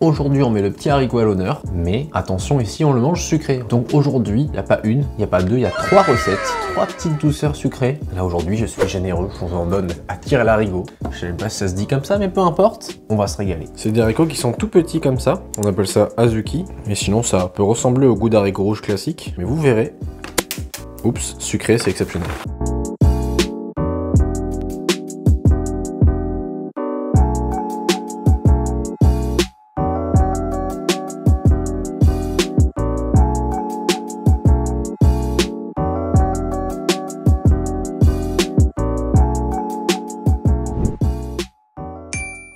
Aujourd'hui on met le petit haricot à l'honneur, mais attention ici on le mange sucré. Donc aujourd'hui, il n'y a pas une, il n'y a pas deux, il y a 3 recettes, 3 petites douceurs sucrées. Là aujourd'hui je suis généreux, je vous en donne à tire-larigot. Je sais pas si ça se dit comme ça, mais peu importe, on va se régaler. C'est des haricots qui sont tout petits comme ça, on appelle ça azuki, mais sinon ça peut ressembler au goût d'haricot rouge classique, mais vous verrez. Oups, sucré, c'est exceptionnel.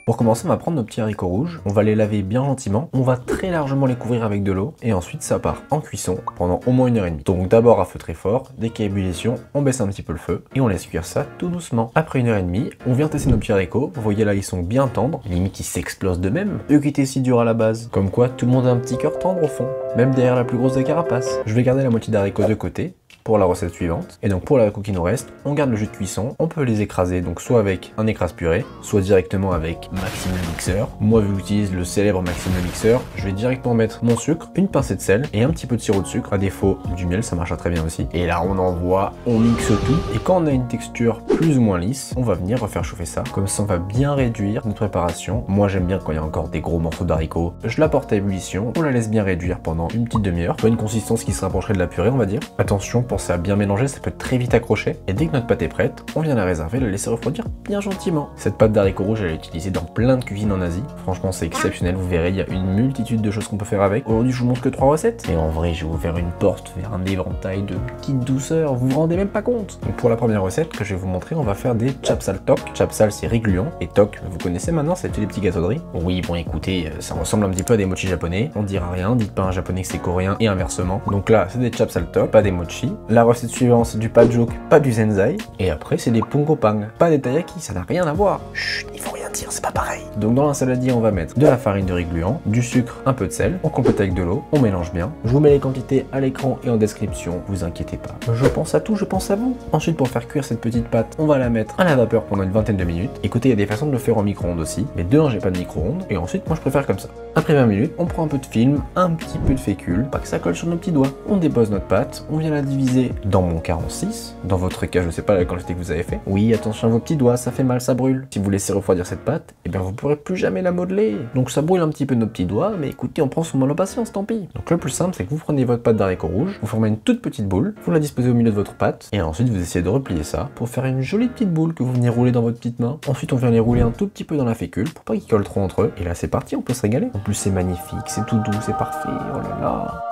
Pour commencer, on va prendre nos petits haricots rouges, on va les laver bien gentiment, on va très largement les couvrir avec de l'eau, et ensuite ça part en cuisson pendant au moins 1h30. Donc d'abord à feu très fort, dès qu'il y a ébullition, on baisse un petit peu le feu, et on laisse cuire ça tout doucement. Après 1h30, on vient tester nos petits haricots, vous voyez là ils sont bien tendres, limite ils s'explosent d'eux-mêmes, eux qui étaient si durs à la base. Comme quoi tout le monde a un petit cœur tendre au fond, même derrière la plus grosse des carapaces. Je vais garder la moitié d'haricots de côté, pour la recette suivante. Et donc pour les haricots qui nous restent, on garde le jus de cuisson, on peut les écraser donc soit avec un écrase purée, soit directement avec Maxime le mixeur. Moi vu que j'utilise le célèbre Maxime le mixeur, je vais directement mettre mon sucre, une pincée de sel et un petit peu de sirop de sucre, à défaut du miel, ça marchera très bien aussi. Et là on envoie, on mixe tout, et quand on a une texture plus ou moins lisse, on va venir refaire chauffer ça, comme ça on va bien réduire notre préparation. Moi j'aime bien quand il y a encore des gros morceaux d'haricots, je la porte à ébullition, on la laisse bien réduire pendant une petite demi-heure, pour une consistance qui se rapprocherait de la purée on va dire. Attention, pensez à bien mélanger, ça peut très vite accrocher. Et dès que notre pâte est prête, on vient la réserver, la laisser refroidir bien gentiment. Cette pâte d'haricots rouges, elle est utilisée dans plein de cuisines en Asie. Franchement, c'est exceptionnel, vous verrez, il y a une multitude de choses qu'on peut faire avec. Aujourd'hui, je vous montre que 3 recettes. Et en vrai, je vais vous faire une porte vers un éventail de petites douceurs, vous vous rendez même pas compte. Donc pour la première recette que je vais vous montrer, on va faire des chapsal tok. Chapsal, c'est riz gluant, et tok, vous connaissez maintenant, c'est les petits gâteaux de riz. Oui, bon écoutez, ça ressemble un petit peu à des mochis japonais. On dira rien, dites pas à un japonais que c'est coréen et inversement. Donc là, c'est des chapsal tok, pas des mochis. La recette suivante, c'est du pajuk, pas du zenzai. Et après, c'est des pungopang, pas des taiyaki, ça n'a rien à voir. Chut, il faut rien dire, c'est pas pareil. Donc dans la saladier, on va mettre de la farine de riz gluant, du sucre, un peu de sel, on complète avec de l'eau, on mélange bien. Je vous mets les quantités à l'écran et en description, vous inquiétez pas. Je pense à tout, je pense à vous. Ensuite, pour faire cuire cette petite pâte, on va la mettre à la vapeur pendant une vingtaine de minutes. Écoutez, il y a des façons de le faire en micro-ondes aussi, mais de un, j'ai pas de micro-ondes, et ensuite, moi je préfère comme ça. Après 20 minutes, on prend un peu de film, un petit peu de fécule, pas que ça colle sur nos petits doigts. On dépose notre pâte, on vient la diviser dans mon cas en 6. Dans votre cas, je sais pas la quantité que vous avez fait. Oui, attention à vos petits doigts, ça fait mal, ça brûle. Si vous laissez refroidir cette pâte, eh bien vous pourrez plus jamais la modeler. Donc ça brûle un petit peu nos petits doigts, mais écoutez, on prend son mal en patience, tant pis. Donc le plus simple, c'est que vous prenez votre pâte d'haricots rouges, vous formez une toute petite boule, vous la disposez au milieu de votre pâte, et ensuite vous essayez de replier ça pour faire une jolie petite boule que vous venez rouler dans votre petite main. Ensuite, on vient les rouler un tout petit peu dans la fécule pour pas qu'ils collent trop entre eux. Et là, c'est parti, on peut se régaler. En plus, c'est magnifique, c'est tout doux, c'est parfait. Oh là là.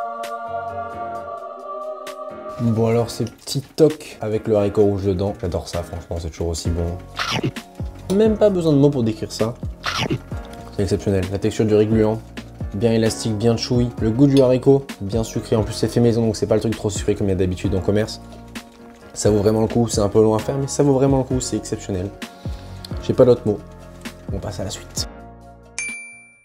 Bon alors ces petits tocs avec le haricot rouge dedans, j'adore ça franchement, c'est toujours aussi bon. Même pas besoin de mots pour décrire ça. C'est exceptionnel, la texture du riz gluant, bien élastique, bien chewy. Le goût du haricot, bien sucré, en plus c'est fait maison donc c'est pas le truc trop sucré comme il y a d'habitude en commerce. Ça vaut vraiment le coup, c'est un peu long à faire mais ça vaut vraiment le coup, c'est exceptionnel. J'ai pas d'autres mots, on passe à la suite.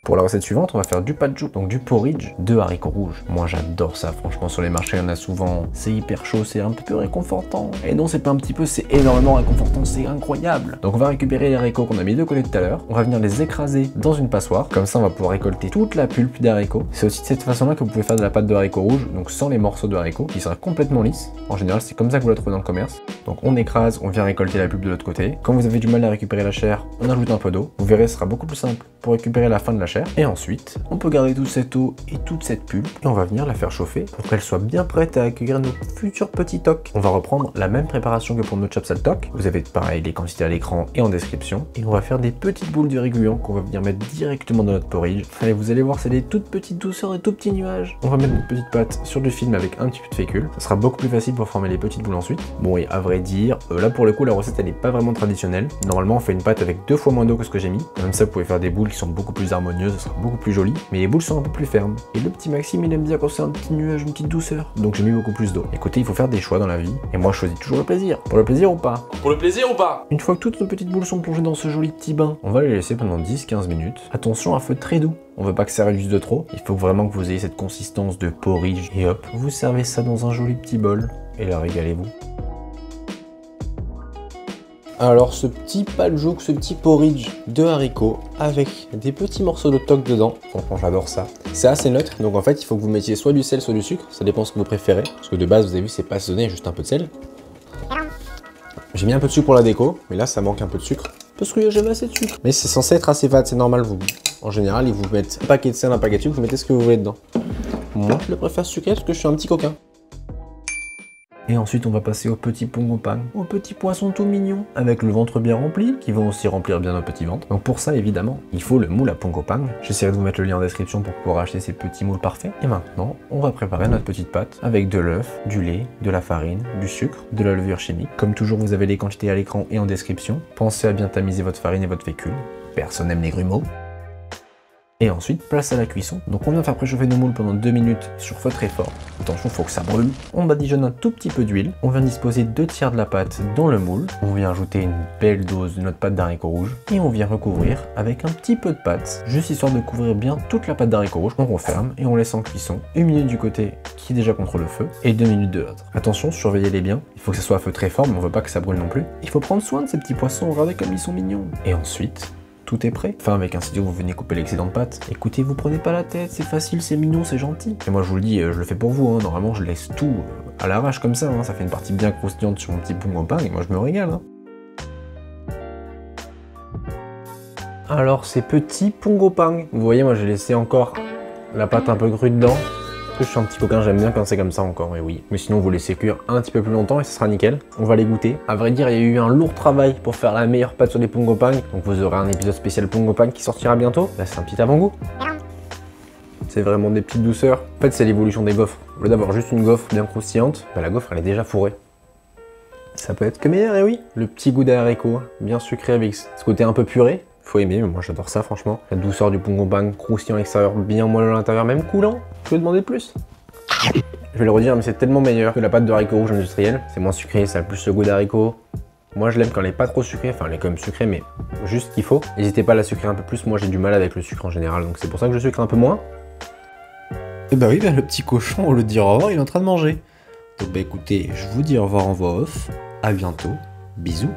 Pour la recette suivante, on va faire du pajuk, donc du porridge de haricots rouges. Moi j'adore ça, franchement sur les marchés il y en a souvent. C'est hyper chaud, c'est un peu réconfortant. Et non, c'est pas un petit peu, c'est énormément réconfortant, c'est incroyable. Donc on va récupérer les haricots qu'on a mis de côté tout à l'heure. On va venir les écraser dans une passoire. Comme ça on va pouvoir récolter toute la pulpe des haricots. C'est aussi de cette façon-là que vous pouvez faire de la pâte de haricots rouges, donc sans les morceaux de haricots, qui sera complètement lisse. En général c'est comme ça que vous la trouvez dans le commerce. Donc on écrase, on vient récolter la pulpe de l'autre côté. Quand vous avez du mal à récupérer la chair, on ajoute un peu d'eau. Vous verrez, ce sera beaucoup plus simple pour récupérer la fin de la chair. Et ensuite, on peut garder toute cette eau et toute cette pulpe et on va venir la faire chauffer pour qu'elle soit bien prête à accueillir nos futurs petits tocs. On va reprendre la même préparation que pour nos chapsal tok. Vous avez pareil les quantités à l'écran et en description. Et on va faire des petites boules de riz gluant qu'on va venir mettre directement dans notre porridge. Allez, vous allez voir, c'est des toutes petites douceurs, des tout petits nuages. On va mettre notre petite pâte sur du film avec un petit peu de fécule. Ça sera beaucoup plus facile pour former les petites boules ensuite. Bon, et à vrai dire, là pour le coup, la recette elle n'est pas vraiment traditionnelle. Normalement, on fait une pâte avec 2 fois moins d'eau que ce que j'ai mis. Même ça, vous pouvez faire des boules qui sont beaucoup plus harmonieuses, ça sera beaucoup plus joli. Mais les boules sont un peu plus fermes. Et le petit Maxime, il aime bien quand c'est un petit nuage, une petite douceur. Donc j'ai mis beaucoup plus d'eau. Écoutez, il faut faire des choix dans la vie. Et moi, je choisis toujours le plaisir. Pour le plaisir ou pas? Pour le plaisir ou pas? Une fois que toutes nos petites boules sont plongées dans ce joli petit bain, on va les laisser pendant 10-15 minutes. Attention à feu très doux. On veut pas que ça réduise de trop. Il faut vraiment que vous ayez cette consistance de porridge. Et hop, vous servez ça dans un joli petit bol. Et là, régalez-vous. Alors ce petit paljouk, ce petit porridge de haricots avec des petits morceaux de toc dedans, franchement j'adore ça. C'est assez neutre, donc en fait il faut que vous mettiez soit du sel soit du sucre, ça dépend ce que vous préférez. Parce que de base vous avez vu c'est pas assaisonné, juste un peu de sel. J'ai mis un peu de sucre pour la déco, mais là ça manque un peu de sucre. Parce que j'avais assez de sucre. Mais c'est censé être assez fade, c'est normal. En général ils vous mettent un paquet de sel, un paquet de sucre, vous mettez ce que vous voulez dedans. Moi je le préfère sucré parce que je suis un petit coquin. Et ensuite on va passer au petit pongopang, au petit poisson tout mignon, avec le ventre bien rempli, qui va aussi remplir bien notre petit ventre. Donc pour ça évidemment, il faut le moule à pongopang. J'essaierai de vous mettre le lien en description pour pouvoir acheter ces petits moules parfaits. Et maintenant, on va préparer notre petite pâte avec de l'œuf, du lait, de la farine, du sucre, de la levure chimique. Comme toujours, vous avez les quantités à l'écran et en description. Pensez à bien tamiser votre farine et votre fécule. Personne n'aime les grumeaux. Et ensuite, place à la cuisson. Donc on vient faire préchauffer nos moules pendant 2 minutes sur feu très fort. Attention, faut que ça brûle. On badigeonne un tout petit peu d'huile. On vient disposer 2 tiers de la pâte dans le moule. On vient ajouter une belle dose de notre pâte d'haricots rouges. Et on vient recouvrir avec un petit peu de pâte, juste histoire de couvrir bien toute la pâte d'haricots rouges. On referme et on laisse en cuisson 1 minute du côté qui est déjà contre le feu et 2 minutes de l'autre. Attention, surveillez-les bien. Il faut que ça soit à feu très fort, mais on veut pas que ça brûle non plus. Il faut prendre soin de ces petits poissons, regardez comme ils sont mignons. Et ensuite, tout est prêt. Enfin, avec un stylo, vous venez couper l'excédent de pâte. Écoutez, vous prenez pas la tête, c'est facile, c'est mignon, c'est gentil. Et moi, je vous le dis, je le fais pour vous. Hein. Normalement, je laisse tout à l'arrache comme ça. Hein. Ça fait une partie bien croustillante sur mon petit pongopang et moi, je me régale. Hein. Alors, ces petits pongopang. Vous voyez, moi, j'ai laissé encore la pâte un peu crue dedans. Parce que je suis un petit coquin, j'aime bien quand c'est comme ça encore, et oui. Mais sinon, vous laissez cuire un petit peu plus longtemps et ce sera nickel. On va les goûter. À vrai dire, il y a eu un lourd travail pour faire la meilleure pâte sur les pongopang. Donc vous aurez un épisode spécial pongopang qui sortira bientôt. Là, c'est un petit avant-goût. C'est vraiment des petites douceurs. En fait, c'est l'évolution des gaufres. Au lieu d'avoir juste une gaufre bien croustillante, bah, la gaufre, elle est déjà fourrée. Ça peut être que meilleur, et oui. Le petit goût d'haricot, bien sucré avec ce côté un peu puré. Faut aimer, mais moi j'adore ça franchement. La douceur du pongopang, croustillant à l'extérieur, bien moelleux à l'intérieur, même coulant. Je peux demander plus. Je vais le redire, mais c'est tellement meilleur que la pâte de haricots rouges industrielle. C'est moins sucré, ça a plus le goût d'haricot. Moi je l'aime quand elle est pas trop sucrée, enfin elle est quand même sucrée, mais juste ce qu'il faut. N'hésitez pas à la sucrer un peu plus, moi j'ai du mal avec le sucre en général, donc c'est pour ça que je sucre un peu moins. Et bah oui, le petit cochon, au lieu de dire au revoir, il est en train de manger. Donc bah écoutez, je vous dis au revoir en voix off. À bientôt, bisous.